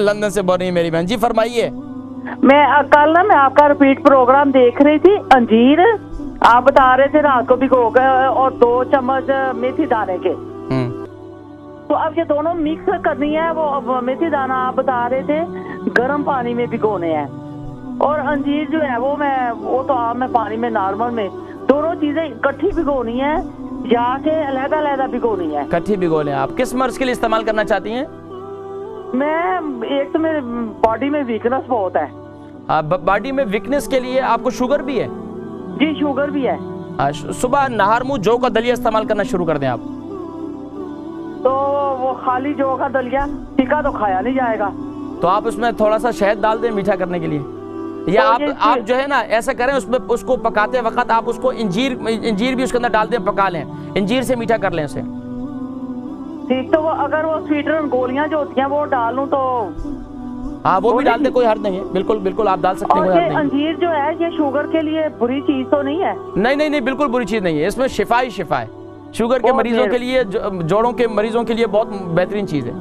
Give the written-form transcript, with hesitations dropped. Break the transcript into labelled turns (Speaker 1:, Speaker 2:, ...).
Speaker 1: London से बोल रही है मेरी बहन जी, फरमाइए।
Speaker 2: मैं कल ना मैं आपका रिपीट प्रोग्राम देख रही थी। अंजीर आप बता रहे थे रात को भिगो कर और 2 चम्मच मेथी दाने के। तो अब ये दोनों मिक्स करनी है। वो मेथी दाना आप बता रहे थे गर्म पानी में भिगोने हैं, और अंजीर जो है वो तो आप में पानी में नॉर्मल में, दोनों चीजें इकट्ठी भिगोनी है या के अलग-अलग भिगोनी है?
Speaker 1: इकट्ठी भिगो लें। आप किस मर्ज के लिए इस्तेमाल करना चाहती हैं?
Speaker 2: मैं एक तो मेरे बॉडी में वीकनेस बहुत है।
Speaker 1: बॉडी में वीकनेस के लिए आपको शुगर भी है?
Speaker 2: जी शुगर भी है।
Speaker 1: सुबह नहर मुंह जौ का दलिया इस्तेमाल करना शुरू कर दें आप।
Speaker 2: तो वो खाली जौ का दलिया तीखा तो खाया नहीं जाएगा,
Speaker 1: तो आप उसमें थोड़ा सा शहद डाल दें मीठा करने के लिए, या आप जो है ना ऐसा करें, उसमें उसको पकाते वक्त आप उसको इंजीर भी उसके अंदर डाल दें, पका लें, इंजीर से मीठा कर लें उसे।
Speaker 2: ठीक, तो वो अगर वो स्वीटनर गोलियां जो होती हैं वो डालूं तो?
Speaker 1: हाँ वो भी डाल दे, कोई हर्ज नहीं है। बिल्कुल बिल्कुल आप डाल सकते हैं, कोई हर्ज नहीं।
Speaker 2: अंजीर जो है ये शुगर के लिए बुरी चीज तो नहीं है?
Speaker 1: नहीं, बिल्कुल बुरी चीज नहीं है, इसमें शिफा ही शिफा है। शुगर के मरीजों के लिए, जोड़ों के मरीजों के लिए बहुत बेहतरीन चीज है।